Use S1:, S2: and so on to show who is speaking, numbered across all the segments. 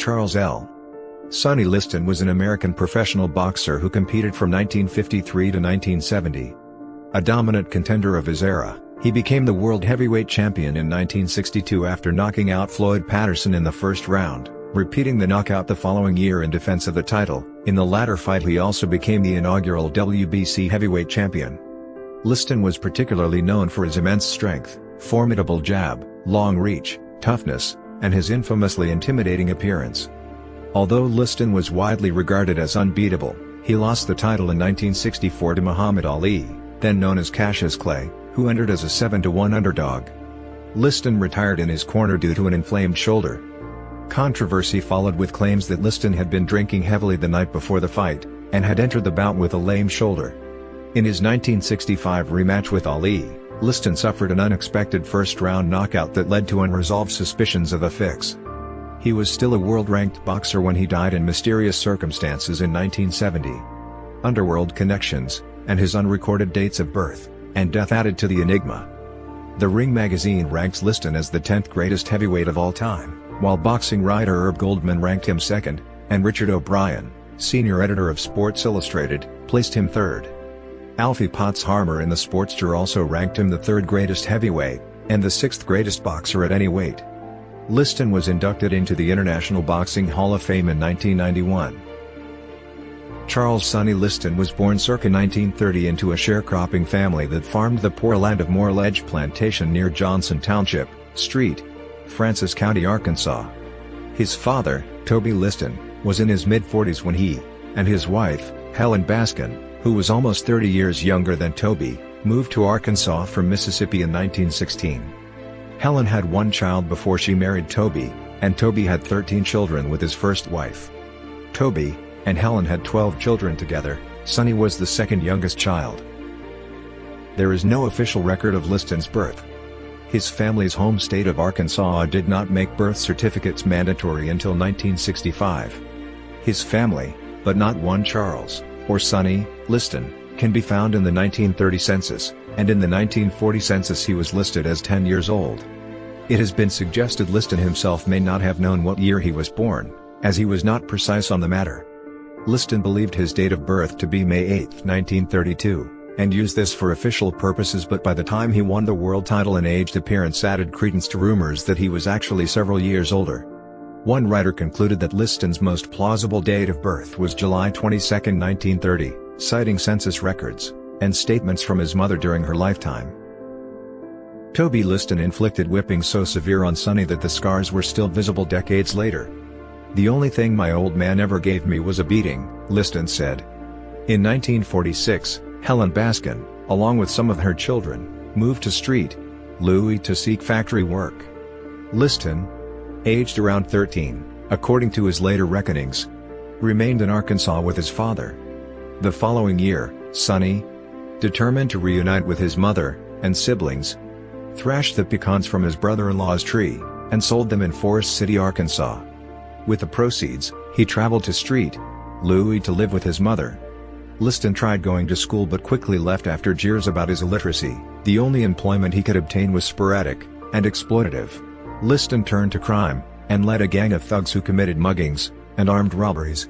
S1: Charles L. Sonny Liston was an American professional boxer who competed from 1953 to 1970. A dominant contender of his era, he became the world heavyweight champion in 1962 after knocking out Floyd Patterson in the first round, repeating the knockout the following year in defense of the title. In the latter fight he also became the inaugural WBC heavyweight champion. Liston was particularly known for his immense strength, formidable jab, long reach, toughness, and his infamously intimidating appearance. Although Liston was widely regarded as unbeatable, he lost the title in 1964 to Muhammad Ali, then known as Cassius Clay, who entered as a 7-1 underdog. Liston retired in his corner due to an inflamed shoulder. Controversy followed with claims that Liston had been drinking heavily the night before the fight, and had entered the bout with a lame shoulder. In his 1965 rematch with Ali, Liston suffered an unexpected first-round knockout that led to unresolved suspicions of a fix. He was still a world-ranked boxer when he died in mysterious circumstances in 1970. Underworld connections, and his unrecorded dates of birth and death added to the enigma. The Ring magazine ranks Liston as the 10th greatest heavyweight of all time, while boxing writer Herb Goldman ranked him second, and Richard O'Brien, senior editor of Sports Illustrated, placed him third. Alfie Potsharmer in the Sportster also ranked him the third greatest heavyweight, and the sixth greatest boxer at any weight. Liston was inducted into the International Boxing Hall of Fame in 1991. Charles Sonny Liston was born circa 1930 into a sharecropping family that farmed the poor land of Moore Ledge Plantation near Johnson Township, St. Francis County, Arkansas. His father, Toby Liston, was in his mid-40s when he, and his wife, Helen Baskin, who was almost 30 years younger than Toby, moved to Arkansas from Mississippi in 1916. Helen had one child before she married Toby, and Toby had 13 children with his first wife. Toby and Helen had 12 children together. Sonny was the second youngest child. There is no official record of Liston's birth. His family's home state of Arkansas did not make birth certificates mandatory until 1965. His family, but not one Charles, or Sonny, Liston, can be found in the 1930 census, and in the 1940 census he was listed as 10 years old. It has been suggested Liston himself may not have known what year he was born, as he was not precise on the matter. Liston believed his date of birth to be May 8, 1932, and used this for official purposes, but by the time he won the world title an aged appearance added credence to rumors that he was actually several years older. One writer concluded that Liston's most plausible date of birth was July 22, 1930, citing census records and statements from his mother during her lifetime. Toby Liston inflicted whippings so severe on Sonny that the scars were still visible decades later. "The only thing my old man ever gave me was a beating," Liston said. In 1946, Helen Baskin, along with some of her children, moved to St. Louis to seek factory work. Liston, aged around 13, according to his later reckonings, remained in Arkansas with his father. The following year, Sonny, determined to reunite with his mother and siblings, thrashed the pecans from his brother-in-law's tree and sold them in Forest City, Arkansas. With the proceeds, he traveled to St. Louis to live with his mother. Liston tried going to school but quickly left after jeers about his illiteracy. The only employment he could obtain was sporadic and exploitative. Liston turned to crime and led a gang of thugs who committed muggings and armed robberies.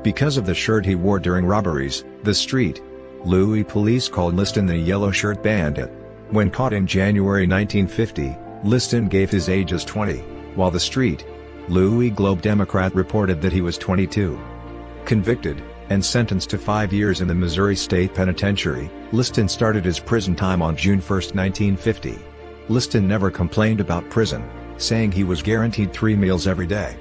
S1: Because of the shirt he wore during robberies, the St. Louis police called Liston the Yellow Shirt Bandit. When caught in January 1950, Liston gave his age as 20, while the St. Louis Globe-Democrat reported that he was 22. Convicted and sentenced to 5 years in the Missouri State Penitentiary, Liston started his prison time on June 1, 1950. Liston never complained about prison, saying he was guaranteed 3 meals every day.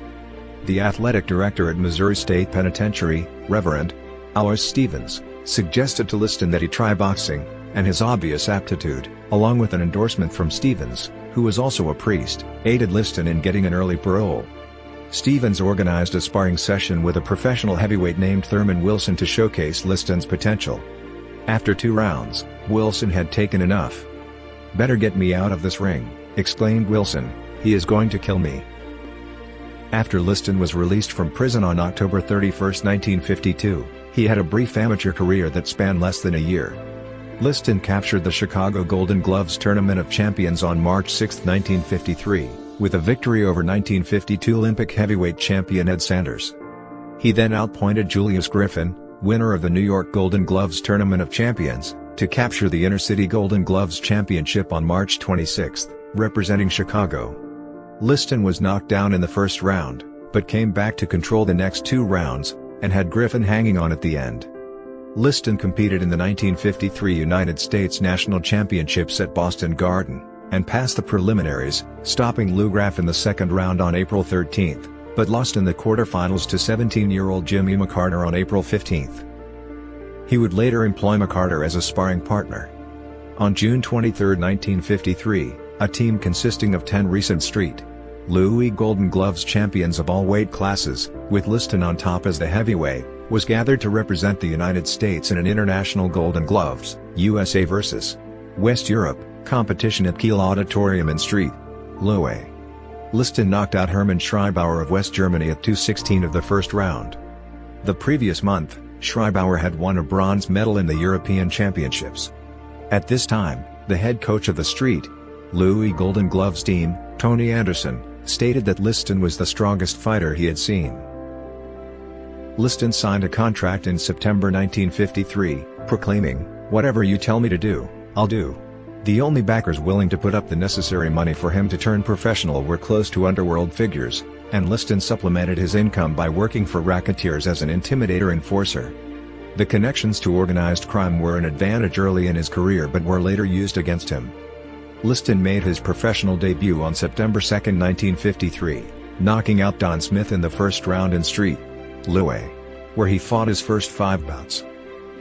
S1: The athletic director at Missouri State Penitentiary, Reverend Alice Stevens, suggested to Liston that he try boxing, and his obvious aptitude, along with an endorsement from Stevens, who was also a priest, aided Liston in getting an early parole. Stevens organized a sparring session with a professional heavyweight named Thurman Wilson to showcase Liston's potential. After 2 rounds, Wilson had taken enough. "Better get me out of this ring," exclaimed Wilson, "he is going to kill me." After Liston was released from prison on October 31, 1952, he had a brief amateur career that spanned less than a year. Liston captured the Chicago Golden Gloves Tournament of Champions on March 6, 1953, with a victory over 1952 Olympic heavyweight champion Ed Sanders. He then outpointed Julius Griffin, winner of the New York Golden Gloves Tournament of Champions, to capture the Inter-City Golden Gloves Championship on March 26, representing Chicago. Liston was knocked down in the first round, but came back to control the next two rounds, and had Griffin hanging on at the end. Liston competed in the 1953 United States National Championships at Boston Garden, and passed the preliminaries, stopping Lou Graff in the second round on April 13, but lost in the quarterfinals to 17-year-old Jimmy McCarter on April 15. He would later employ McCarter as a sparring partner. On June 23, 1953, a team consisting of 10 recent St. Louis Golden Gloves champions of all weight classes, with Liston on top as the heavyweight, was gathered to represent the United States in an International Golden Gloves, USA vs. West Europe, competition at Kiel Auditorium in St. Louis. Liston knocked out Hermann Schreibauer of West Germany at 2:16 of the first round. The previous month, Schreibauer had won a bronze medal in the European Championships. At this time, the head coach of the St. Louis Golden Gloves team, Tony Anderson, stated that Liston was the strongest fighter he had seen. Liston signed a contract in September 1953, proclaiming, "Whatever you tell me to do, I'll do." The only backers willing to put up the necessary money for him to turn professional were close to Underworld figures, and Liston supplemented his income by working for racketeers as an intimidator enforcer. The connections to organized crime were an advantage early in his career but were later used against him. Liston made his professional debut on September 2, 1953, knocking out Don Smith in the first round in St. Louis, where he fought his first 5 bouts.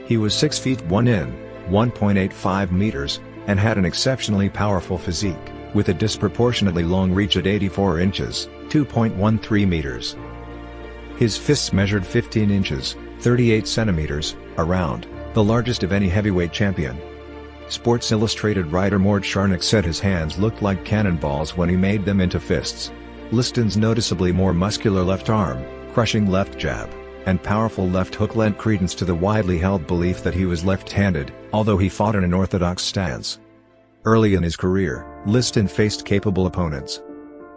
S1: He was 6 feet 1 in, 1.85 meters, and had an exceptionally powerful physique, with a disproportionately long reach at 84 inches, 2.13 meters. His fists measured 15 inches, 38 centimeters, around, the largest of any heavyweight champion. Sports Illustrated writer Mort Charnock said his hands looked like cannonballs when he made them into fists. Liston's noticeably more muscular left arm, crushing left jab, and powerful left hook lent credence to the widely held belief that he was left-handed, although he fought in an orthodox stance. Early in his career, Liston faced capable opponents.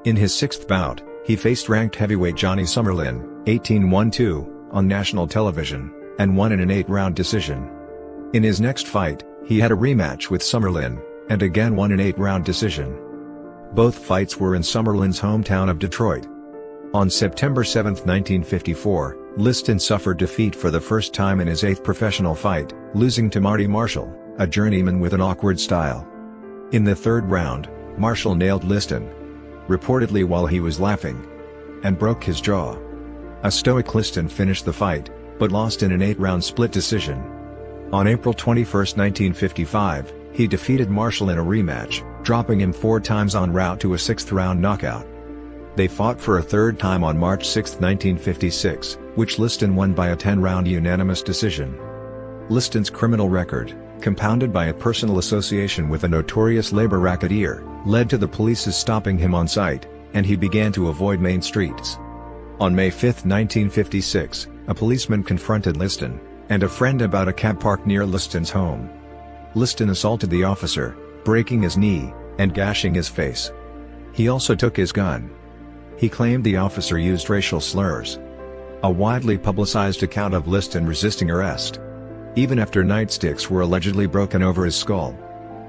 S1: In his 6th bout, he faced ranked heavyweight Johnny Summerlin, 18-12, on national television, and won in an 8-round decision. In his next fight, he had a rematch with Summerlin, and again won an 8-round decision. Both fights were in Summerlin's hometown of Detroit. On September 7, 1954, Liston suffered defeat for the first time in his 8th professional fight, losing to Marty Marshall, a journeyman with an awkward style. In the 3rd round, Marshall nailed Liston, reportedly while he was laughing, and broke his jaw. A stoic Liston finished the fight, but lost in an 8-round split decision. On April 21, 1955, he defeated Marshall in a rematch, dropping him 4 times en route to a 6th-round knockout. They fought for a 3rd time on March 6, 1956, which Liston won by a 10-round unanimous decision. Liston's criminal record, compounded by a personal association with a notorious labor racketeer, led to the police's stopping him on sight, and he began to avoid main streets. On May 5, 1956, a policeman confronted Liston and a friend about a cab parked near Liston's home. Liston assaulted the officer, breaking his knee, and gashing his face. He also took his gun. He claimed the officer used racial slurs. A widely publicized account of Liston resisting arrest, even after nightsticks were allegedly broken over his skull,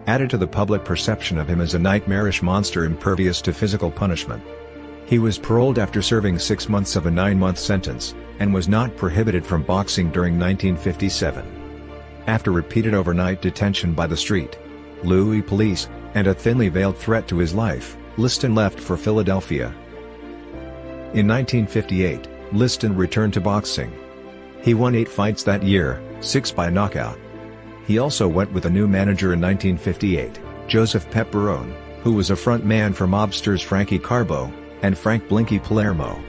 S1: added to the public perception of him as a nightmarish monster impervious to physical punishment. He was paroled after serving 6 months of a 9-month sentence, and was not prohibited from boxing during 1957. After repeated overnight detention by the St. Louis police, and a thinly veiled threat to his life, Liston left for Philadelphia. In 1958, Liston returned to boxing. He won 8 fights that year, 6 by knockout. He also went with a new manager in 1958, Joseph Pepperone, who was a front man for mobsters Frankie Carbo and Frank Blinky Palermo.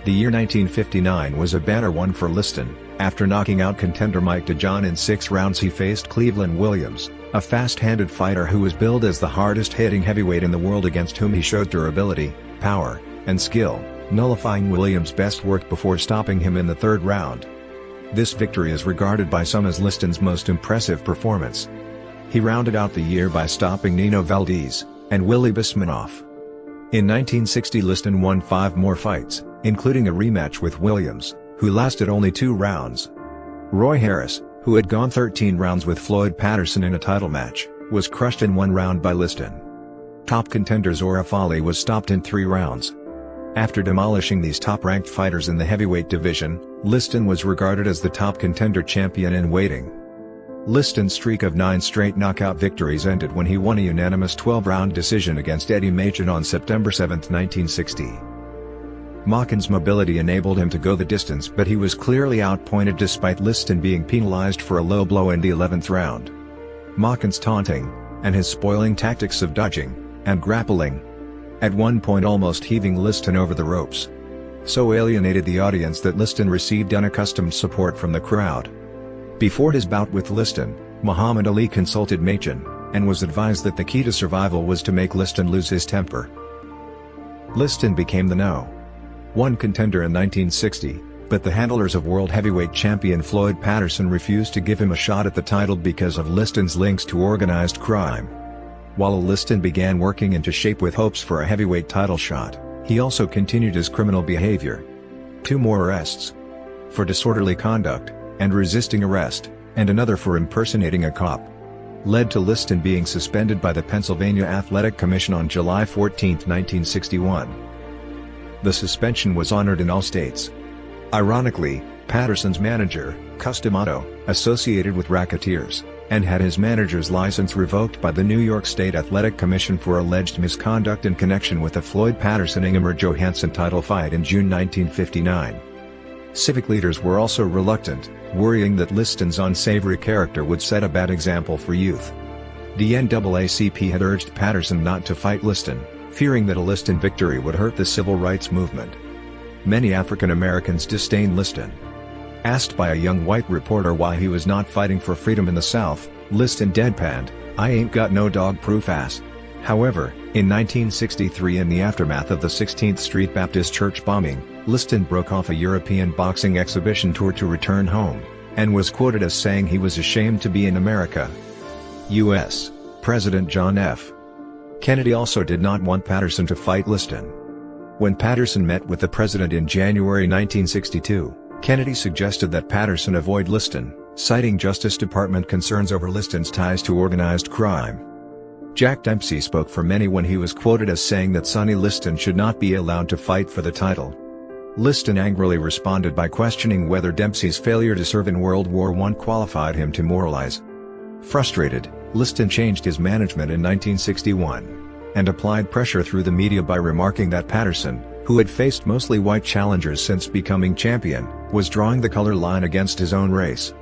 S1: The year 1959 was a banner one for Liston. After knocking out contender Mike DeJohn in 6 rounds, he faced Cleveland Williams, a fast-handed fighter who was billed as the hardest-hitting heavyweight in the world, against whom he showed durability, power, and skill, nullifying Williams' best work before stopping him in the 3rd round. This victory is regarded by some as Liston's most impressive performance. He rounded out the year by stopping Nino Valdez and Willie Bismanoff. In 1960, Liston won 5 more fights, including a rematch with Williams, who lasted only 2 rounds. Roy Harris, who had gone 13 rounds with Floyd Patterson in a title match, was crushed in 1 round by Liston. Top contender Zora Fali was stopped in 3 rounds. After demolishing these top-ranked fighters in the heavyweight division, Liston was regarded as the top contender champion in waiting. Liston's streak of 9 straight knockout victories ended when he won a unanimous 12-round decision against Eddie Machen on September 7, 1960. Machen's mobility enabled him to go the distance, but he was clearly outpointed despite Liston being penalized for a low blow in the 11th round. Machen's taunting, and his spoiling tactics of dodging and grappling, at one point almost heaving Liston over the ropes, so alienated the audience that Liston received unaccustomed support from the crowd. Before his bout with Liston, Muhammad Ali consulted Machen, and was advised that the key to survival was to make Liston lose his temper. Liston became the No. 1 contender in 1960, but the handlers of world heavyweight champion Floyd Patterson refused to give him a shot at the title because of Liston's links to organized crime. While Liston began working into shape with hopes for a heavyweight title shot, he also continued his criminal behavior. 2 more arrests for disorderly conduct and resisting arrest, and another for impersonating a cop, led to Liston being suspended by the Pennsylvania Athletic Commission on July 14, 1961. The suspension was honored in all states. Ironically, Patterson's manager, Customato, associated with racketeers, and had his manager's license revoked by the New York State Athletic Commission for alleged misconduct in connection with the Floyd Patterson-Ingemar Johansson title fight in June 1959. Civic leaders were also reluctant, worrying that Liston's unsavory character would set a bad example for youth. The NAACP had urged Patterson not to fight Liston, fearing that a Liston victory would hurt the civil rights movement. Many African Americans disdained Liston. Asked by a young white reporter why he was not fighting for freedom in the South, Liston deadpanned, "I ain't got no dog-proof ass." However, in 1963, in the aftermath of the 16th Street Baptist Church bombing, Liston broke off a European boxing exhibition tour to return home, and was quoted as saying he was ashamed to be in America. U.S. President John F. Kennedy also did not want Patterson to fight Liston. When Patterson met with the president in January 1962, Kennedy suggested that Patterson avoid Liston, citing Justice Department concerns over Liston's ties to organized crime. Jack Dempsey spoke for many when he was quoted as saying that Sonny Liston should not be allowed to fight for the title. Liston angrily responded by questioning whether Dempsey's failure to serve in World War I qualified him to moralize. Frustrated, Liston changed his management in 1961, and applied pressure through the media by remarking that Patterson, who had faced mostly white challengers since becoming champion, was drawing the color line against his own race.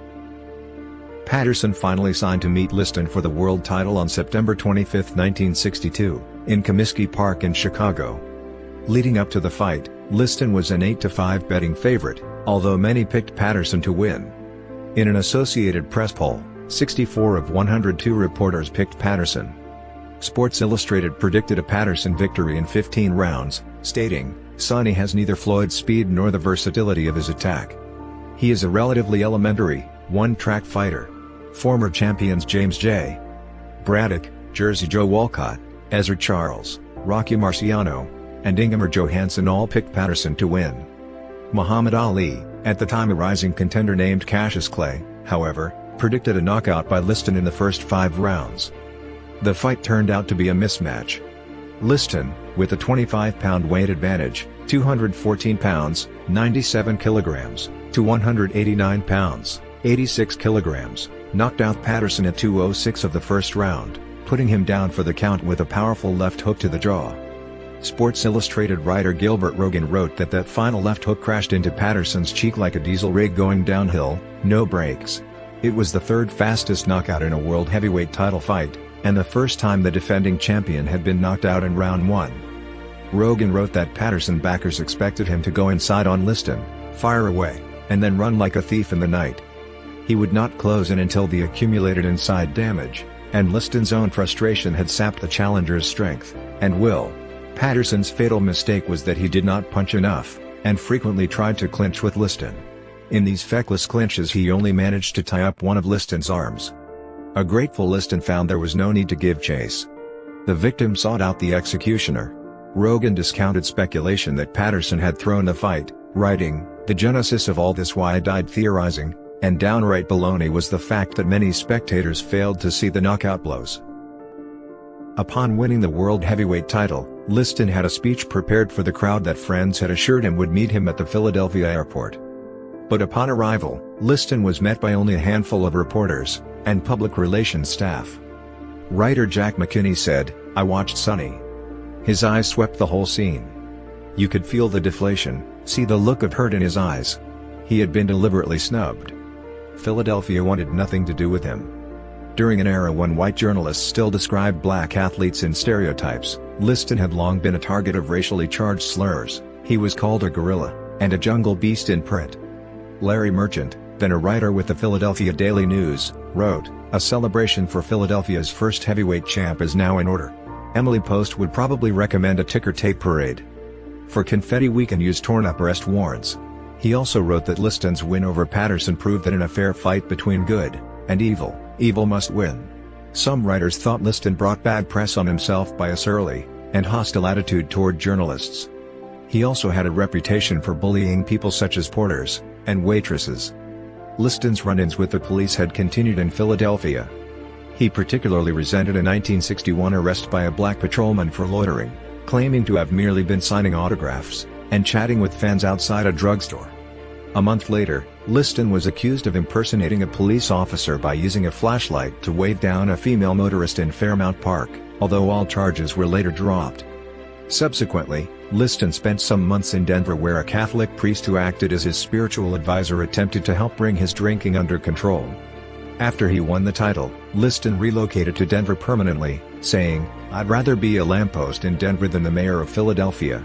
S1: Patterson finally signed to meet Liston for the world title on September 25, 1962, in Comiskey Park in Chicago. Leading up to the fight, Liston was an 8-5 betting favorite, although many picked Patterson to win. In an Associated Press poll, 64 of 102 reporters picked Patterson. Sports Illustrated predicted a Patterson victory in 15 rounds, stating, "Sonny has neither Floyd's speed nor the versatility of his attack. He is a relatively elementary, one-track fighter." Former champions James J. Braddock, Jersey Joe Walcott, Ezra Charles, Rocky Marciano, and Ingemar Johansson all picked Patterson to win. Muhammad Ali, at the time a rising contender named Cassius Clay, however, predicted a knockout by Liston in the first 5 rounds. The fight turned out to be a mismatch. Liston, with a 25-pound weight advantage, 214 pounds, 97 kilograms, to 189 pounds, 86 kilograms, knocked out Patterson at 2:06 of the first round, putting him down for the count with a powerful left hook to the jaw. Sports Illustrated writer Gilbert Rogan wrote that final left hook crashed into Patterson's cheek like a diesel rig going downhill, no brakes. It was the 3rd fastest knockout in a world heavyweight title fight, and the first time the defending champion had been knocked out in round 1. Rogan wrote that Patterson backers expected him to go inside on Liston, fire away, and then run like a thief in the night. He would not close in until the accumulated inside damage, and Liston's own frustration had sapped the challenger's strength and will. Patterson's fatal mistake was that he did not punch enough, and frequently tried to clinch with Liston. In these feckless clinches he only managed to tie up one of Liston's arms. A grateful Liston found there was no need to give chase. The victim sought out the executioner. Rogan discounted speculation that Patterson had thrown the fight, writing, "The genesis of all this why I died theorizing, and downright baloney was the fact that many spectators failed to see the knockout blows." Upon winning the World Heavyweight title, Liston had a speech prepared for the crowd that friends had assured him would meet him at the Philadelphia airport. But upon arrival, Liston was met by only a handful of reporters and public relations staff. Writer Jack McKinney said, "I watched Sonny. His eyes swept the whole scene. You could feel the deflation, see the look of hurt in his eyes. He had been deliberately snubbed. Philadelphia wanted nothing to do with him." During an era when white journalists still described black athletes in stereotypes, Liston had long been a target of racially charged slurs. He was called a gorilla and a jungle beast in print. Larry Merchant, then a writer with the Philadelphia Daily News, wrote, "A celebration for Philadelphia's first heavyweight champ is now in order." Emily Post would probably recommend a ticker tape parade. For confetti we can use torn-up arrest warrants. He also wrote that Liston's win over Patterson proved that in a fair fight between good and evil, evil must win. Some writers thought Liston brought bad press on himself by a surly and hostile attitude toward journalists. He also had a reputation for bullying people such as porters and waitresses. Liston's run-ins with the police had continued in Philadelphia. He particularly resented a 1961 arrest by a black patrolman for loitering, claiming to have merely been signing autographs and chatting with fans outside a drugstore. A month later, Liston was accused of impersonating a police officer by using a flashlight to wave down a female motorist in Fairmount Park, although all charges were later dropped. Subsequently, Liston spent some months in Denver where a Catholic priest who acted as his spiritual advisor attempted to help bring his drinking under control. After he won the title, Liston relocated to Denver permanently, saying, "I'd rather be a lamppost in Denver than the mayor of Philadelphia."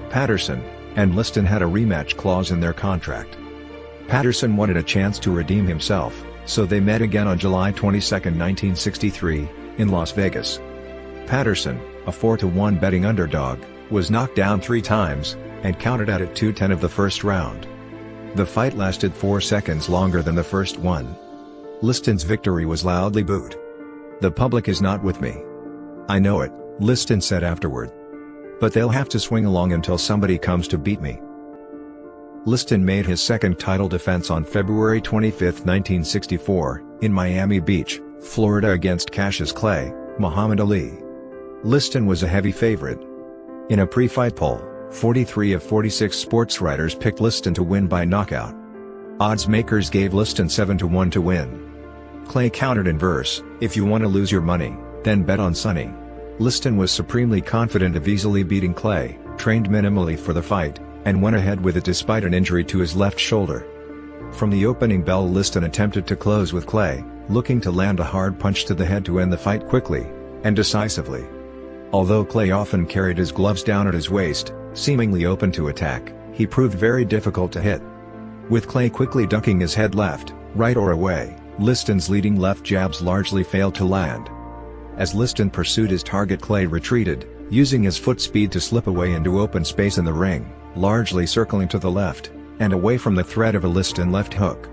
S1: Patterson and Liston had a rematch clause in their contract. Patterson wanted a chance to redeem himself, so they met again on July 22, 1963, in Las Vegas. Patterson, a 4-1 betting underdog, was knocked down 3 times, and counted out at 2:10 of the first round. The fight lasted 4 seconds longer than the first one. Liston's victory was loudly booed. "The public is not with me. I know it," Liston said afterward. "But they'll have to swing along until somebody comes to beat me." Liston made his second title defense on February 25, 1964, in Miami Beach, Florida against Cassius Clay, Muhammad Ali. Liston was a heavy favorite. In a pre-fight poll, 43 of 46 sports writers picked Liston to win by knockout. Odds makers gave Liston 7-1 to win. Clay countered in verse, "If you want to lose your money, then bet on Sonny." Liston was supremely confident of easily beating Clay, trained minimally for the fight, and went ahead with it despite an injury to his left shoulder. From the opening bell, Liston attempted to close with Clay, looking to land a hard punch to the head to end the fight quickly and decisively. Although Clay often carried his gloves down at his waist, seemingly open to attack, he proved very difficult to hit. With Clay quickly ducking his head left, right or away, Liston's leading left jabs largely failed to land. As Liston pursued his target, Clay retreated, using his foot speed to slip away into open space in the ring, largely circling to the left, and away from the threat of a Liston left hook.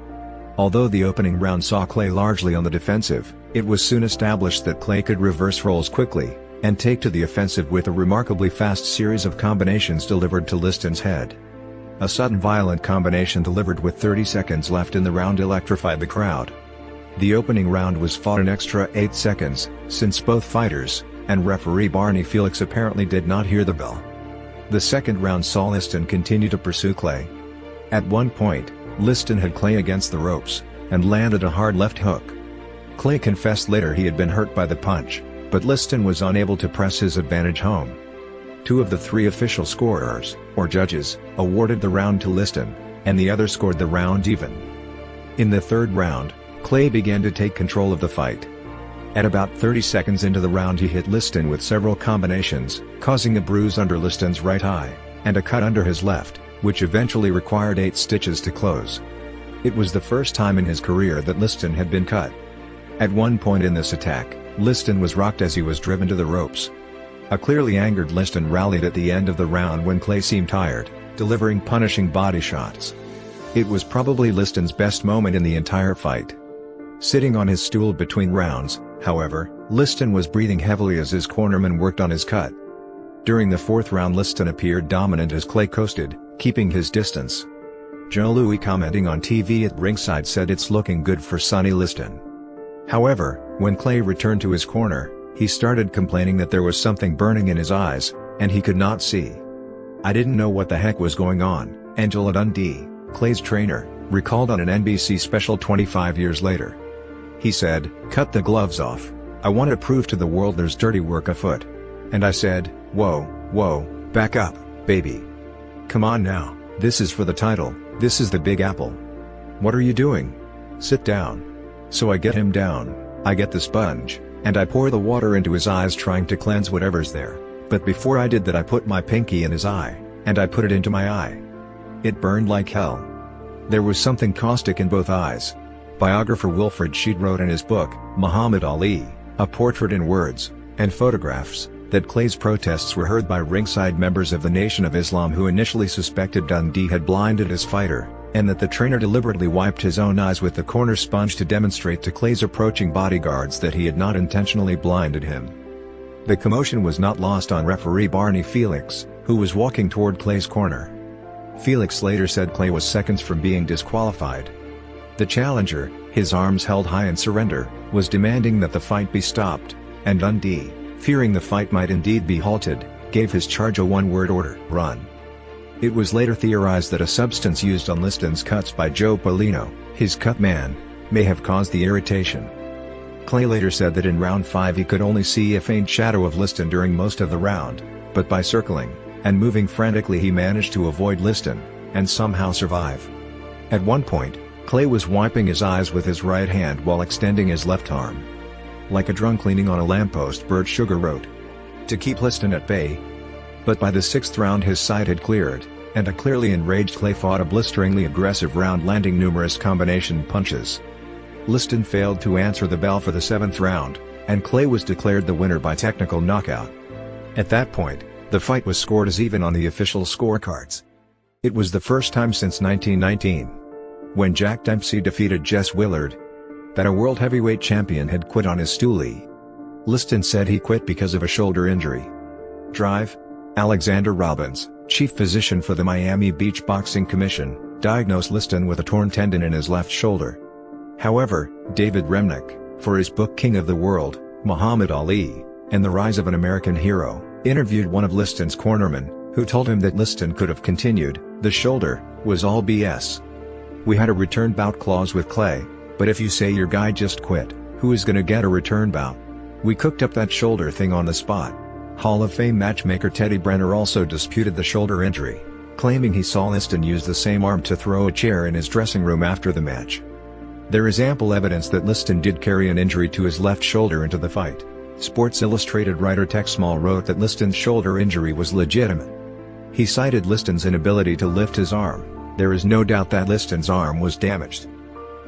S1: Although the opening round saw Clay largely on the defensive, it was soon established that Clay could reverse roles quickly and take to the offensive with a remarkably fast series of combinations delivered to Liston's head. A sudden violent combination delivered with 30 seconds left in the round electrified the crowd. The opening round was fought an extra 8 seconds, since both fighters and referee Barney Felix apparently did not hear the bell. The second round saw Liston continue to pursue Clay. At one point, Liston had Clay against the ropes and landed a hard left hook. Clay confessed later he had been hurt by the punch, but Liston was unable to press his advantage home. 2 of the 3 official scorers, or judges, awarded the round to Liston, and the other scored the round even. In the third round, Clay began to take control of the fight. At about 30 seconds into the round, he hit Liston with several combinations, causing a bruise under Liston's right eye, and a cut under his left, which eventually required 8 stitches to close. It was the first time in his career that Liston had been cut. At one point in this attack, Liston was rocked as he was driven to the ropes. A clearly angered Liston rallied at the end of the round when Clay seemed tired, delivering punishing body shots. It was probably Liston's best moment in the entire fight. Sitting on his stool between rounds, however, Liston was breathing heavily as his cornerman worked on his cut. During the fourth round, Liston appeared dominant as Clay coasted, keeping his distance. Joe Louis, commenting on TV at ringside, said it's looking good for Sonny Liston. However, when Clay returned to his corner, he started complaining that there was something burning in his eyes, and he could not see. "I didn't know what the heck was going on," Angela Dundee, Clay's trainer, recalled on an NBC special 25 years later. He said, "Cut the gloves off. I want to prove to the world there's dirty work afoot. And I said, whoa, back up, baby. Come on now, this is for the title, this is the Big Apple. What are you doing? Sit down." So I get him down, I get the sponge, and I pour the water into his eyes, trying to cleanse whatever's there, but before I did that I put my pinky in his eye, and I put it into my eye. It burned like hell. There was something caustic in both eyes." Biographer Wilfred Sheed wrote in his book, Muhammad Ali, A Portrait in Words, and Photographs, that Clay's protests were heard by ringside members of the Nation of Islam, who initially suspected Dundee had blinded his fighter, and that the trainer deliberately wiped his own eyes with the corner sponge to demonstrate to Clay's approaching bodyguards that he had not intentionally blinded him. The commotion was not lost on referee Barney Felix, who was walking toward Clay's corner. Felix later said Clay was seconds from being disqualified. The challenger, his arms held high in surrender, was demanding that the fight be stopped, and Dundee, fearing the fight might indeed be halted, gave his charge a one-word order: run. It was later theorized that a substance used on Liston's cuts by Joe Polino, his cut man, may have caused the irritation. Clay later said that in round 5 he could only see a faint shadow of Liston during most of the round, but by circling and moving frantically he managed to avoid Liston, and somehow survive. At one point, Clay was wiping his eyes with his right hand while extending his left arm. "Like a drunk leaning on a lamppost," Bert Sugar wrote, to keep Liston at bay. But by the 6th round his sight had cleared, and a clearly enraged Clay fought a blisteringly aggressive round, landing numerous combination punches. Liston failed to answer the bell for the 7th round, and Clay was declared the winner by technical knockout. At that point, the fight was scored as even on the official scorecards. It was the first time since 1919, when Jack Dempsey defeated Jess Willard, that a world heavyweight champion had quit on his stoolie. Liston said he quit because of a shoulder injury. Drive. Alexander Robbins, chief physician for the Miami Beach Boxing Commission, diagnosed Liston with a torn tendon in his left shoulder. However, David Remnick, for his book King of the World, Muhammad Ali, and the Rise of an American Hero, interviewed one of Liston's cornermen, who told him that Liston could have continued, the shoulder was all BS. "We had a return bout clause with Clay, but if you say your guy just quit, who is gonna get a return bout? We cooked up that shoulder thing on the spot." Hall of Fame matchmaker Teddy Brenner also disputed the shoulder injury, claiming he saw Liston use the same arm to throw a chair in his dressing room after the match. There is ample evidence that Liston did carry an injury to his left shoulder into the fight. Sports Illustrated writer Tex Small wrote that Liston's shoulder injury was legitimate. He cited Liston's inability to lift his arm. There is no doubt that Liston's arm was damaged.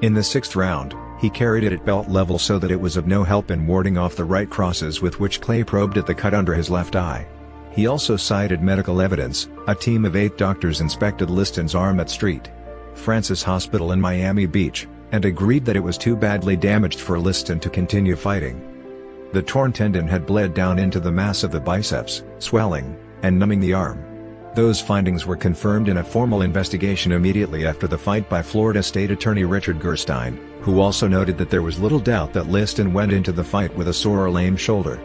S1: In the 6th round, he carried it at belt level so that it was of no help in warding off the right crosses with which Clay probed at the cut under his left eye. He also cited medical evidence. A team of 8 doctors inspected Liston's arm at St. Francis Hospital in Miami Beach, and agreed that it was too badly damaged for Liston to continue fighting. The torn tendon had bled down into the mass of the biceps, swelling and numbing the arm. Those findings were confirmed in a formal investigation immediately after the fight by Florida State Attorney Richard Gerstein, who also noted that there was little doubt that Liston went into the fight with a sore or lame shoulder.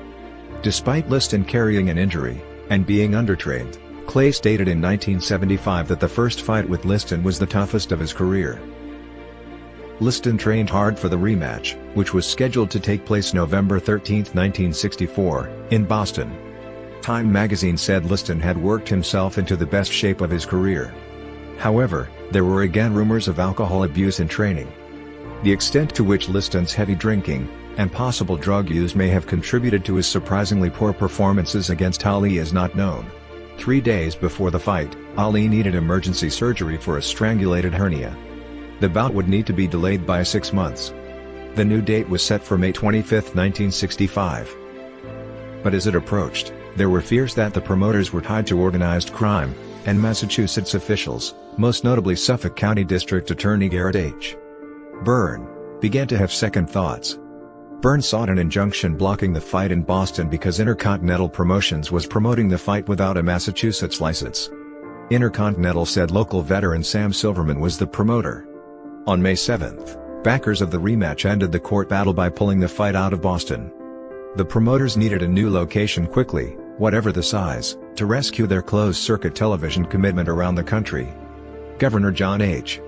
S1: Despite Liston carrying an injury, and being undertrained, Clay stated in 1975 that the first fight with Liston was the toughest of his career. Liston trained hard for the rematch, which was scheduled to take place November 13, 1964, in Boston. Time magazine said Liston had worked himself into the best shape of his career. However, there were again rumors of alcohol abuse in training. The extent to which Liston's heavy drinking and possible drug use may have contributed to his surprisingly poor performances against Ali is not known. 3 days before the fight, Ali needed emergency surgery for a strangulated hernia. The bout would need to be delayed by 6 months. The new date was set for May 25, 1965. But as it approached, there were fears that the promoters were tied to organized crime, and Massachusetts officials, most notably Suffolk County District Attorney Garrett H. Byrne, began to have second thoughts. Burns sought an injunction blocking the fight in Boston because Intercontinental Promotions was promoting the fight without a Massachusetts license. Intercontinental said local veteran Sam Silverman was the promoter. On May 7, backers of the rematch ended the court battle by pulling the fight out of Boston. The promoters needed a new location quickly, whatever the size, to rescue their closed-circuit television commitment around the country. Governor John H.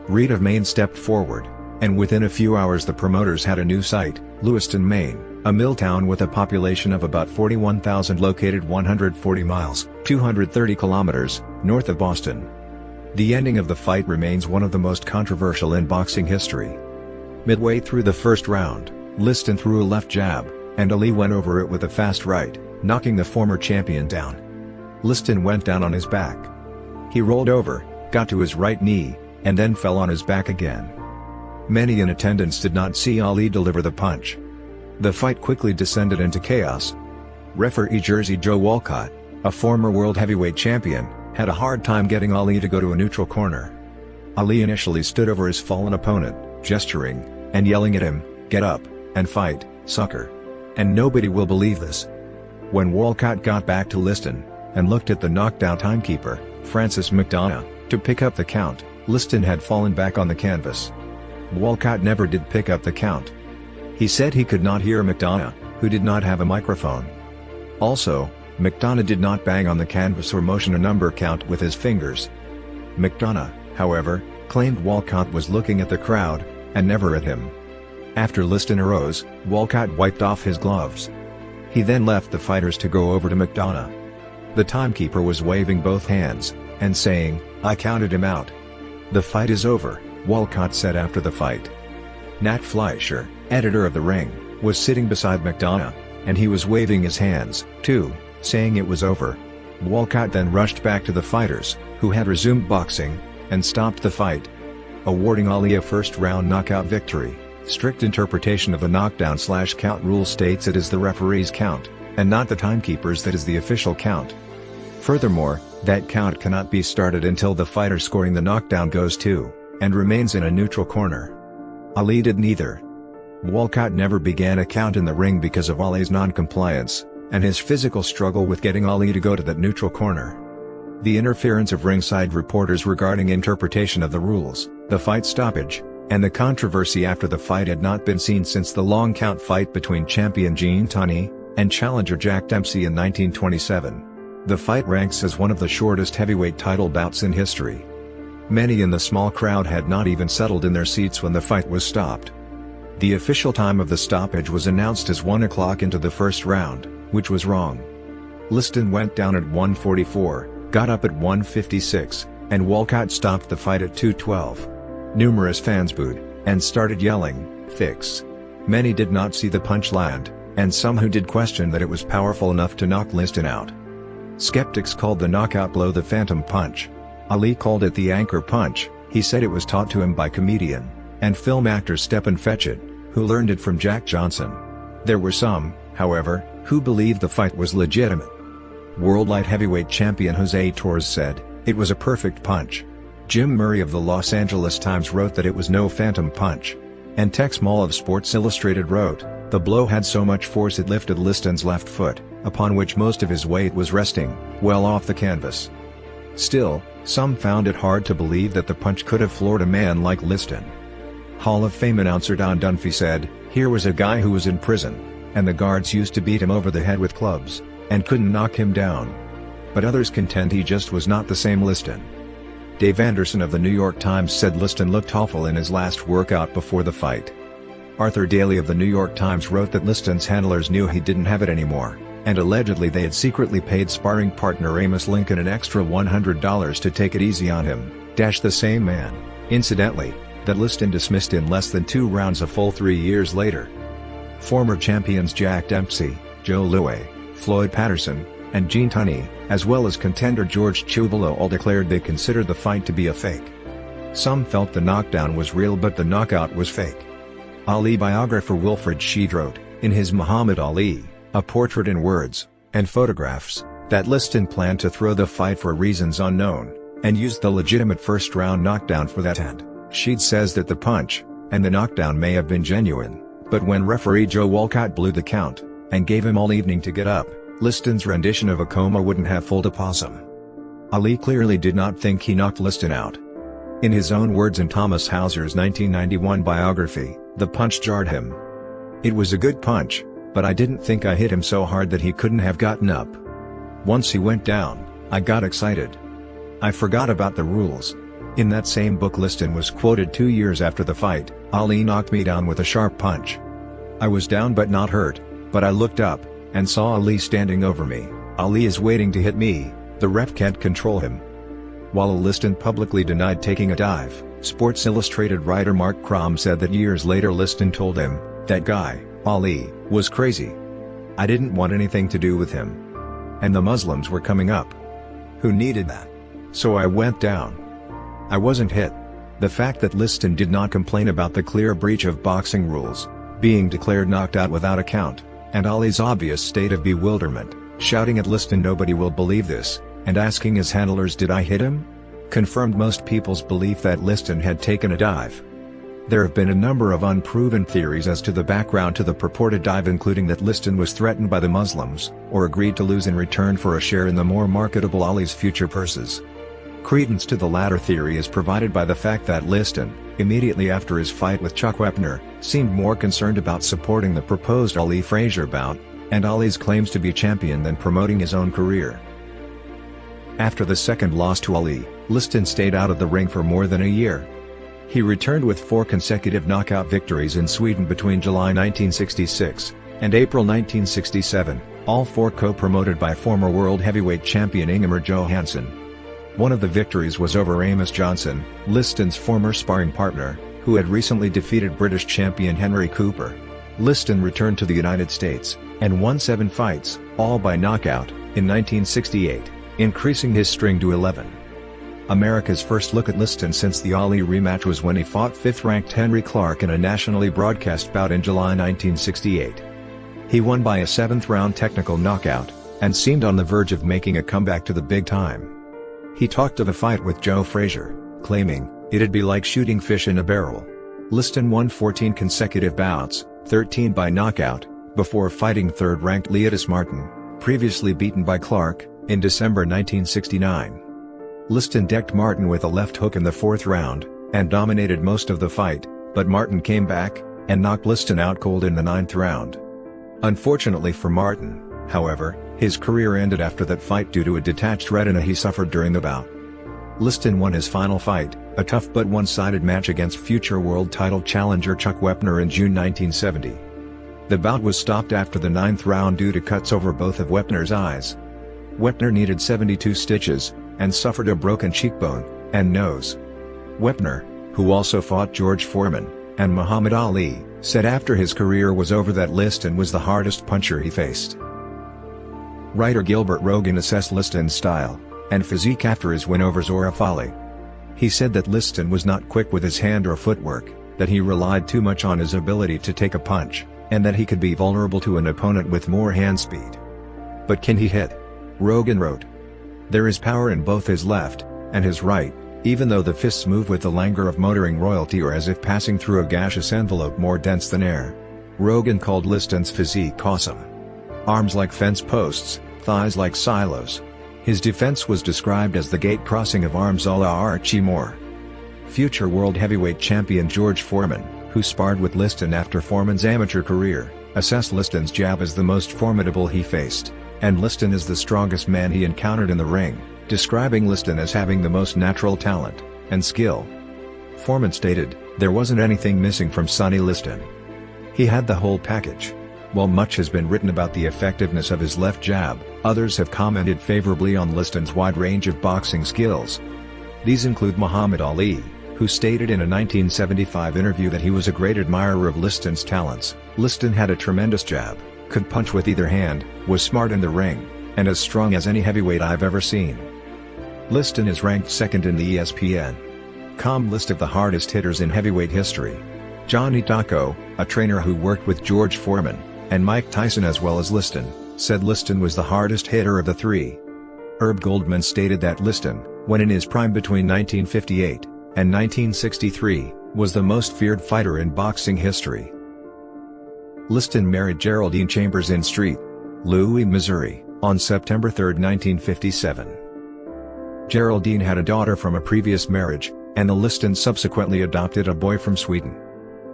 S1: Reed of Maine stepped forward, and within a few hours the promoters had a new site, Lewiston, Maine, a mill town with a population of about 41,000 located 140 miles, 230 kilometers, north of Boston. The ending of the fight remains one of the most controversial in boxing history. Midway through the first round, Liston threw a left jab, and Ali went over it with a fast right, knocking the former champion down. Liston went down on his back. He rolled over, got to his right knee, and then fell on his back again. Many in attendance did not see Ali deliver the punch. The fight quickly descended into chaos. Referee Jersey Joe Walcott, a former world heavyweight champion, had a hard time getting Ali to go to a neutral corner. Ali initially stood over his fallen opponent, gesturing, and yelling at him, "Get up, and fight, sucker." And nobody will believe this. When Walcott got back to Liston, and looked at the knockdown timekeeper, Francis McDonough, to pick up the count, Liston had fallen back on the canvas. Walcott never did pick up the count. He said he could not hear McDonough, who did not have a microphone. Also, McDonough did not bang on the canvas or motion a number count with his fingers. McDonough, however, claimed Walcott was looking at the crowd, and never at him. After Liston arose, Walcott wiped off his gloves. He then left the fighters to go over to McDonough. The timekeeper was waving both hands, and saying, "I counted him out." "The fight is over," Walcott said after the fight. Nat Fleischer, editor of The Ring, was sitting beside McDonough, and he was waving his hands, too, saying it was over. Walcott then rushed back to the fighters, who had resumed boxing, and stopped the fight, awarding Ali a first-round knockout victory. Strict interpretation of the knockdown/count rule states it is the referee's count, and not the timekeeper's that is the official count. Furthermore, that count cannot be started until the fighter scoring the knockdown goes to, and remains in a neutral corner. Ali did neither. Walcott never began a count in the ring because of Ali's non-compliance, and his physical struggle with getting Ali to go to that neutral corner. The interference of ringside reporters regarding interpretation of the rules, the fight stoppage, and the controversy after the fight had not been seen since the long count fight between champion Gene Tunney and challenger Jack Dempsey in 1927. The fight ranks as one of the shortest heavyweight title bouts in history. Many in the small crowd had not even settled in their seats when the fight was stopped. The official time of the stoppage was announced as 1 o'clock into the first round, which was wrong. Liston went down at 1:44, got up at 1:56, and Walcott stopped the fight at 2:12. Numerous fans booed, and started yelling, "Fix." Many did not see the punch land, and some who did questioned that it was powerful enough to knock Liston out. Skeptics called the knockout blow the phantom punch. Ali called it the anchor punch. He said it was taught to him by comedian and film actor Stephen Fetchit, who learned it from Jack Johnson. There were some, however, who believed the fight was legitimate. World light heavyweight champion Jose Torres said, "It was a perfect punch." Jim Murray of the Los Angeles Times wrote that it was no phantom punch. And Tex Mall of Sports Illustrated wrote, "The blow had so much force it lifted Liston's left foot, upon which most of his weight was resting, well off the canvas." Still, some found it hard to believe that the punch could have floored a man like Liston. Hall of Fame announcer Don Dunphy said, "Here was a guy who was in prison, and the guards used to beat him over the head with clubs, and couldn't knock him down." But others contend he just was not the same Liston. Dave Anderson of the New York Times said Liston looked awful in his last workout before the fight. Arthur Daly of the New York Times wrote that Liston's handlers knew he didn't have it anymore, and allegedly they had secretly paid sparring partner Amos Lincoln an extra $100 to take it easy on him, the same man, incidentally, that Liston dismissed in less than 2 rounds a full 3 years later. Former champions Jack Dempsey, Joe Louis, Floyd Patterson, and Gene Tunney, as well as contender George Chubalo, all declared they considered the fight to be a fake. Some felt the knockdown was real but the knockout was fake. Ali biographer Wilfred Sheed wrote, in his Muhammad Ali, A Portrait in Words, and Photographs, that Liston planned to throw the fight for reasons unknown, and used the legitimate first-round knockdown for that end. Sheed says that the punch, and the knockdown may have been genuine, But when referee Joe Walcott blew the count, and gave him all evening to get up, Liston's rendition of a coma wouldn't have fooled a possum. Ali clearly did not think he knocked Liston out. In his own words in Thomas Hauser's 1991 biography, the punch jarred him. "It was a good punch, but I didn't think I hit him so hard that he couldn't have gotten up. Once he went down, I got excited. I forgot about the rules." In that same book, Liston was quoted 2 years after the fight, "Ali knocked me down with a sharp punch. I was down but not hurt, but I looked up, and saw Ali standing over me. Ali is waiting to hit me, the ref can't control him." While Liston publicly denied taking a dive, Sports Illustrated writer Mark Crom said that years later Liston told him, "That guy, Ali, was crazy. I didn't want anything to do with him. And the Muslims were coming up. Who needed that? So I went down. I wasn't hit." The fact that Liston did not complain about the clear breach of boxing rules, being declared knocked out without a count, and Ali's obvious state of bewilderment, shouting at Liston "Nobody will believe this," and asking his handlers "Did I hit him?" confirmed most people's belief that Liston had taken a dive. There have been a number of unproven theories as to the background to the purported dive, including that Liston was threatened by the Muslims, or agreed to lose in return for a share in the more marketable Ali's future purses. Credence to the latter theory is provided by the fact that Liston, immediately after his fight with Chuck Wepner, seemed more concerned about supporting the proposed Ali-Frazier bout, and Ali's claims to be champion than promoting his own career. After the second loss to Ali, Liston stayed out of the ring for more than a year. He returned with 4 consecutive knockout victories in Sweden between July 1966 and April 1967, all 4 co-promoted by former world heavyweight champion Ingemar Johansson. One of the victories was over Amos Johnson, Liston's former sparring partner, who had recently defeated British champion Henry Cooper. Liston returned to the United States, and won 7 fights, all by knockout, in 1968, increasing his string to 11. America's first look at Liston since the Ali rematch was when he fought 5th-ranked Henry Clark in a nationally broadcast bout in July 1968. He won by a 7th-round technical knockout, and seemed on the verge of making a comeback to the big time. He talked of a fight with Joe Frazier, claiming, "It'd be like shooting fish in a barrel." Liston won 14 consecutive bouts, 13 by knockout, before fighting 3rd-ranked Leotis Martin, previously beaten by Clark, in December 1969. Liston decked Martin with a left hook in the 4th round, and dominated most of the fight, but Martin came back, and knocked Liston out cold in the 9th round. Unfortunately for Martin, however, his career ended after that fight due to a detached retina he suffered during the bout. Liston won his final fight, a tough but one-sided match against future world title challenger Chuck Wepner in June 1970. The bout was stopped after the 9th round due to cuts over both of Wepner's eyes. Wepner needed 72 stitches, and suffered a broken cheekbone and nose. Wepner, who also fought George Foreman and Muhammad Ali, said after his career was over that Liston was the hardest puncher he faced. Writer Gilbert Rogan assessed Liston's style and physique after his win over Zora Fali. He said that Liston was not quick with his hand or footwork, that he relied too much on his ability to take a punch, and that he could be vulnerable to an opponent with more hand speed. But can he hit? Rogan wrote, "There is power in both his left and his right, even though the fists move with the languor of motoring royalty or as if passing through a gaseous envelope more dense than air." Rogan called Liston's physique awesome. Arms like fence posts, thighs like silos. His defense was described as the gate crossing of arms a la Archie Moore. Future world heavyweight champion George Foreman, who sparred with Liston after Foreman's amateur career, assessed Liston's jab as the most formidable he faced, and Liston as the strongest man he encountered in the ring, describing Liston as having the most natural talent and skill. Foreman stated, "There wasn't anything missing from Sonny Liston. He had the whole package." While much has been written about the effectiveness of his left jab, others have commented favorably on Liston's wide range of boxing skills. These include Muhammad Ali, who stated in a 1975 interview that he was a great admirer of Liston's talents. "Liston had a tremendous jab, could punch with either hand, was smart in the ring, and as strong as any heavyweight I've ever seen." Liston is ranked 2nd in the ESPN.com list of the hardest hitters in heavyweight history. Johnny Taco, a trainer who worked with George Foreman and Mike Tyson as well as Liston, said Liston was the hardest hitter of the 3. Herb Goldman stated that Liston, when in his prime between 1958 and 1963, was the most feared fighter in boxing history. Liston married Geraldine Chambers in St. Louis, Missouri, on September 3, 1957. Geraldine had a daughter from a previous marriage, and the Listons subsequently adopted a boy from Sweden.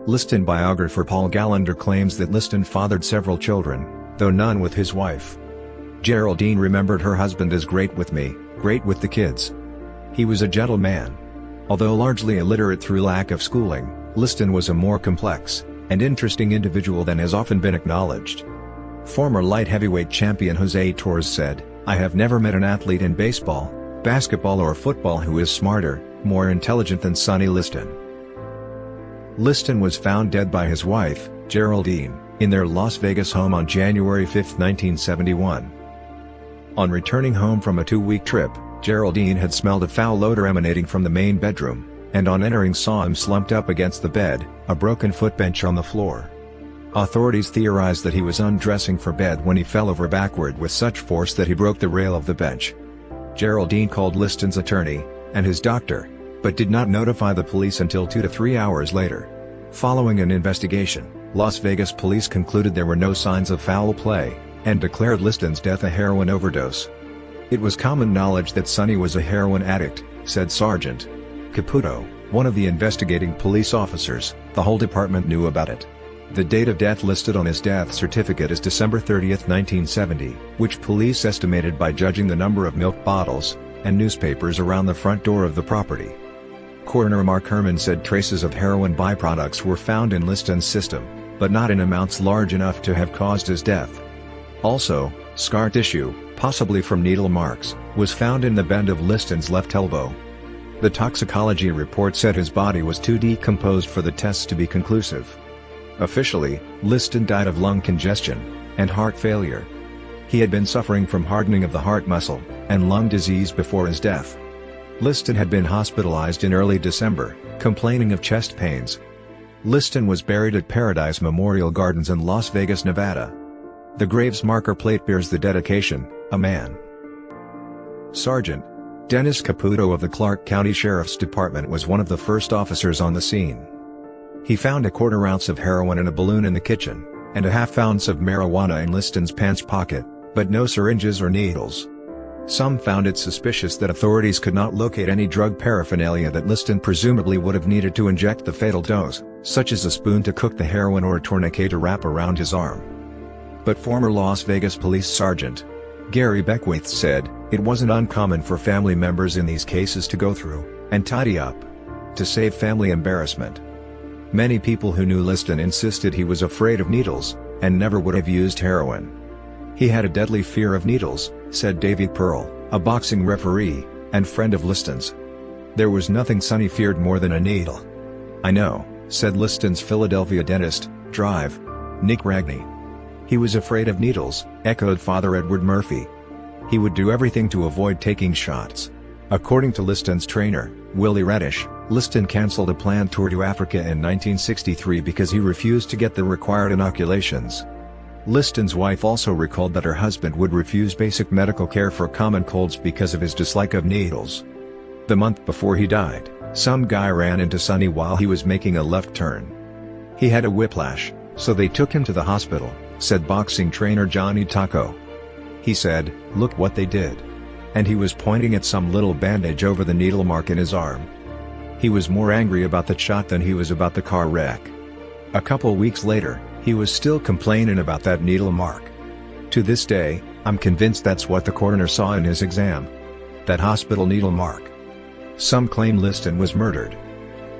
S1: Liston biographer Paul Gallender claims that Liston fathered several children, though none with his wife. Geraldine remembered her husband as great with me, great with the kids. He was a gentle man. Although largely illiterate through lack of schooling, Liston was a more complex and interesting individual than has often been acknowledged. Former light heavyweight champion Jose Torres said, "I have never met an athlete in baseball, basketball or football who is smarter, more intelligent than Sonny Liston." Liston was found dead by his wife, Geraldine, in their Las Vegas home on January 5, 1971. On returning home from a 2-week trip, Geraldine had smelled a foul odor emanating from the main bedroom, and on entering saw him slumped up against the bed, a broken footbench on the floor. Authorities theorized that he was undressing for bed when he fell over backward with such force that he broke the rail of the bench. Geraldine called Liston's attorney, and his doctor, but did not notify the police until 2 to 3 hours later. Following an investigation, Las Vegas police concluded there were no signs of foul play, and declared Liston's death a heroin overdose. It was common knowledge that Sonny was a heroin addict, said Sergeant Caputo, one of the investigating police officers. The whole department knew about it. The date of death listed on his death certificate is December 30, 1970, which police estimated by judging the number of milk bottles and newspapers around the front door of the property. Coroner Mark Herman said traces of heroin byproducts were found in Liston's system, but not in amounts large enough to have caused his death. Also, scar tissue, possibly from needle marks, was found in the bend of Liston's left elbow. The toxicology report said his body was too decomposed for the tests to be conclusive. Officially, Liston died of lung congestion and heart failure. He had been suffering from hardening of the heart muscle and lung disease before his death. Liston had been hospitalized in early December, complaining of chest pains. Liston was buried at Paradise Memorial Gardens in Las Vegas, Nevada. The grave's marker plate bears the dedication, "A Man." Sergeant Dennis Caputo of the Clark County Sheriff's Department was one of the first officers on the scene. He found a 1/4 ounce of heroin in a balloon in the kitchen, and a 1/2 ounce of marijuana in Liston's pants pocket, but no syringes or needles. Some found it suspicious that authorities could not locate any drug paraphernalia that Liston presumably would have needed to inject the fatal dose, such as a spoon to cook the heroin or a tourniquet to wrap around his arm. But former Las Vegas Police Sergeant Gary Beckwith said, "It wasn't uncommon for family members in these cases to go through and tidy up to save family embarrassment." Many people who knew Liston insisted he was afraid of needles, and never would have used heroin. "He had a deadly fear of needles," said David Pearl, a boxing referee and friend of Liston's. "There was nothing Sonny feared more than a needle." "I know," said Liston's Philadelphia dentist, Drive, Nick Ragney. "He was afraid of needles," echoed Father Edward Murphy. "He would do everything to avoid taking shots." According to Liston's trainer, Willie Reddish, Liston cancelled a planned tour to Africa in 1963 because he refused to get the required inoculations. Liston's wife also recalled that her husband would refuse basic medical care for common colds because of his dislike of needles. The month before he died, some guy ran into Sonny while he was making a left turn. He had a whiplash, so they took him to the hospital, said boxing trainer Johnny Taco. He said, "Look what they did." And he was pointing at some little bandage over the needle mark in his arm. He was more angry about the shot than he was about the car wreck. A couple weeks later, he was still complaining about that needle mark. To this day, I'm convinced that's what the coroner saw in his exam. That hospital needle mark. Some claim Liston was murdered.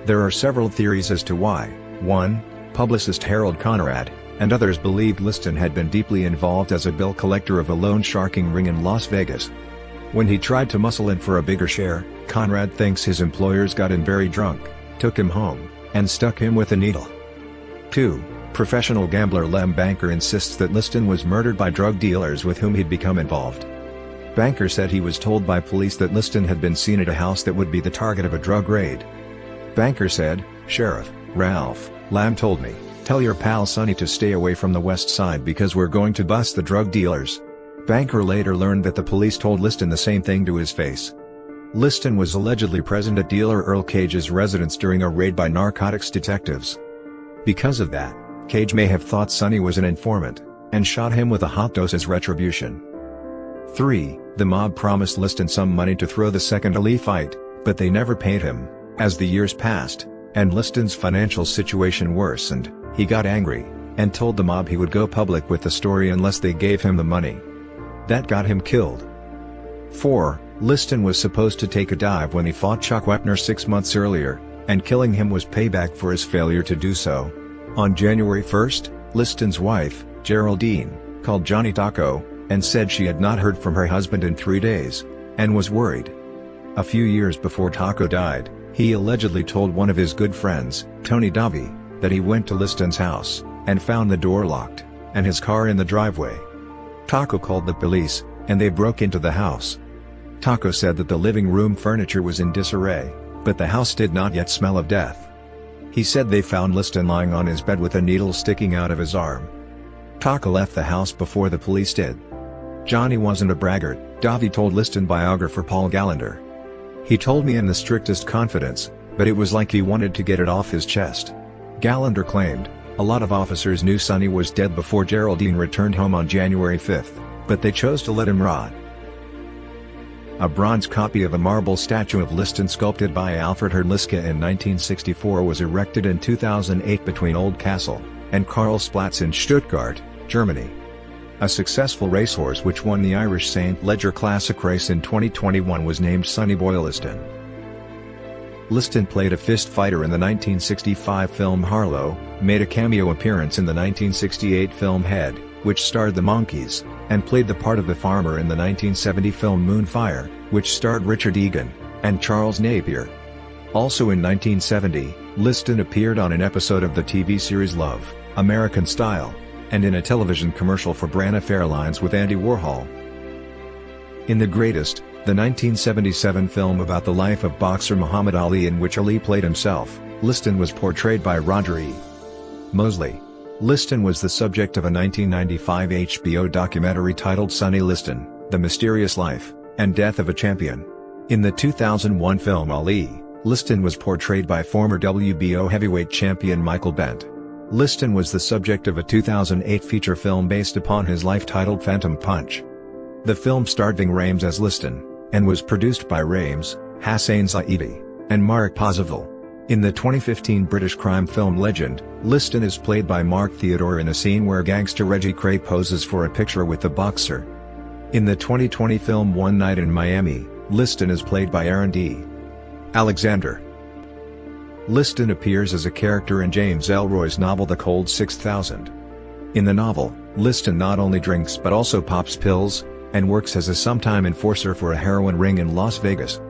S1: There are several theories as to why. One, publicist Harold Conrad, and others believed Liston had been deeply involved as a bill collector of a loan sharking ring in Las Vegas. When he tried to muscle in for a bigger share, Conrad thinks his employers got him very drunk, took him home, and stuck him with a needle. 2. Professional gambler Lem Banker insists that Liston was murdered by drug dealers with whom he'd become involved. Banker said he was told by police that Liston had been seen at a house that would be the target of a drug raid. Banker said, "Sheriff Ralph Lamb told me, tell your pal Sonny to stay away from the west side because we're going to bust the drug dealers." Banker later learned that the police told Liston the same thing to his face. Liston was allegedly present at dealer Earl Cage's residence during a raid by narcotics detectives. Because of that, Cage may have thought Sonny was an informant, and shot him with a hot dose as retribution. 3. The mob promised Liston some money to throw the second Ali fight, but they never paid him. As the years passed, and Liston's financial situation worsened, he got angry, and told the mob he would go public with the story unless they gave him the money. That got him killed. 4. Liston was supposed to take a dive when he fought Chuck Wepner 6 months earlier, and killing him was payback for his failure to do so. On January 1, Liston's wife, Geraldine, called Johnny Taco, and said she had not heard from her husband in 3 days, and was worried. A few years before Taco died, he allegedly told one of his good friends, Tony Davi, that he went to Liston's house, and found the door locked, and his car in the driveway. Taco called the police, and they broke into the house. Taco said that the living room furniture was in disarray, but the house did not yet smell of death. He said they found Liston lying on his bed with a needle sticking out of his arm. Taco left the house before the police did. Johnny wasn't a braggart, Davi told Liston biographer Paul Gallagher. He told me in the strictest confidence, but it was like he wanted to get it off his chest. Gallagher claimed, a lot of officers knew Sonny was dead before Geraldine returned home on January 5, but they chose to let him rot. A bronze copy of a marble statue of Liston sculpted by Alfred Hrdlicka in 1964 was erected in 2008 between Old Castle and Karlsplatz in Stuttgart, Germany. A successful racehorse which won the Irish St. Leger Classic race in 2021 was named Sonny Boy Liston. Liston played a fist fighter in the 1965 film Harlow, made a cameo appearance in the 1968 film Head, which starred the Monkees, and played the part of the farmer in the 1970 film Moonfire, which starred Richard Egan and Charles Napier. Also in 1970, Liston appeared on an episode of the TV series Love, American Style, and in a television commercial for Braniff Airlines with Andy Warhol. In The Greatest, the 1977 film about the life of boxer Muhammad Ali in which Ali played himself, Liston was portrayed by Roger E. Mosley. Liston was the subject of a 1995 HBO documentary titled Sonny Liston, The Mysterious Life and Death of a Champion. In the 2001 film Ali, Liston was portrayed by former WBO heavyweight champion Michael Bent. Liston was the subject of a 2008 feature film based upon his life titled Phantom Punch. The film starred Ving Rhames as Liston, and was produced by Rhames, Hassain Zaidi, and Mark Poseville. In the 2015 British crime film Legend, Liston is played by Mark Theodore in a scene where gangster Reggie Cray poses for a picture with the boxer. In the 2020 film One Night in Miami, Liston is played by Aaron D. Alexander. Liston appears as a character in James Ellroy's novel The Cold 6000. In the novel, Liston not only drinks but also pops pills, and works as a sometime enforcer for a heroin ring in Las Vegas.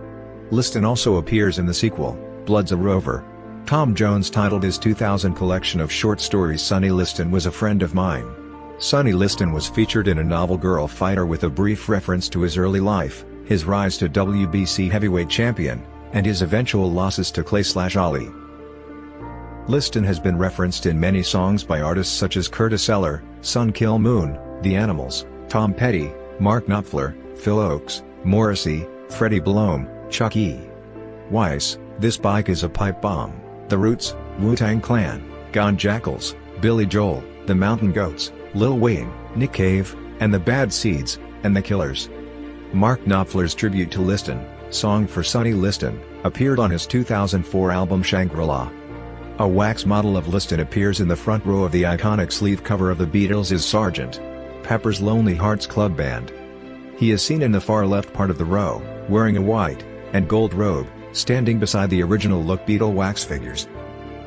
S1: Liston also appears in the sequel, Blood's a Rover. Tom Jones titled his 2000 collection of short stories Sonny Liston Was a Friend of Mine. Sonny Liston was featured in a novel Girl Fighter with a brief reference to his early life, his rise to WBC heavyweight champion, and his eventual losses to Clay/Ali. Liston has been referenced in many songs by artists such as Curtis Eller, Sun Kil Moon, The Animals, Tom Petty, Mark Knopfler, Phil Oakes, Morrissey, Freddie Bellone, Chuck E. Weiss, This Bike is a Pipe Bomb, The Roots, Wu-Tang Clan, Gone Jackals, Billy Joel, The Mountain Goats, Lil Wayne, Nick Cave, and The Bad Seeds, and The Killers. Mark Knopfler's tribute to Liston, Song for Sonny Liston, appeared on his 2004 album Shangri-La. A wax model of Liston appears in the front row of the iconic sleeve cover of the Beatles' Sgt. Pepper's Lonely Hearts Club Band. He is seen in the far left part of the row, wearing a white and gold robe, standing beside the original look Beatle wax figures.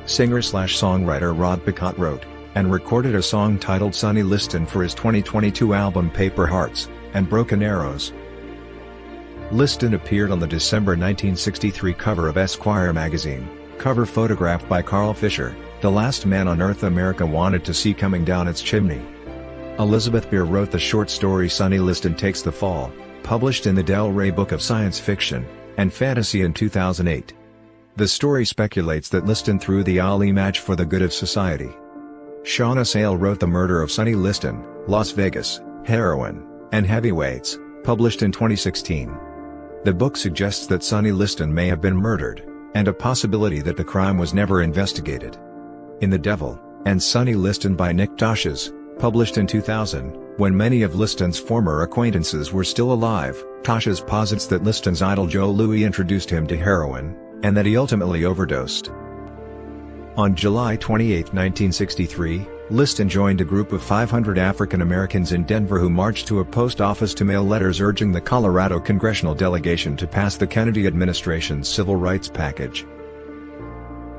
S1: Singer/songwriter Rod Picott wrote and recorded a song titled Sonny Liston for his 2022 album Paper Hearts and Broken Arrows. Liston appeared on the December 1963 cover of Esquire magazine, cover photographed by Carl Fisher, The Last Man on Earth America Wanted to See Coming Down Its Chimney. Elizabeth Beer wrote the short story Sonny Liston Takes the Fall, published in the Del Rey Book of Science Fiction and Fantasy in 2008. The story speculates that Liston threw the Ali match for the good of society. Shauna Sale wrote The Murder of Sonny Liston, Las Vegas, Heroin, and Heavyweights, published in 2016. The book suggests that Sonny Liston may have been murdered, and a possibility that the crime was never investigated. In The Devil, and Sonny Liston by Nick Tosches, published in 2000. When many of Liston's former acquaintances were still alive, Tosches posits that Liston's idol Joe Louis introduced him to heroin, and that he ultimately overdosed. On July 28, 1963, Liston joined a group of 500 African Americans in Denver who marched to a post office to mail letters urging the Colorado congressional delegation to pass the Kennedy administration's civil rights package.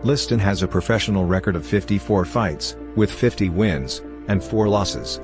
S1: Liston has a professional record of 54 fights, with 50 wins, and 4 losses.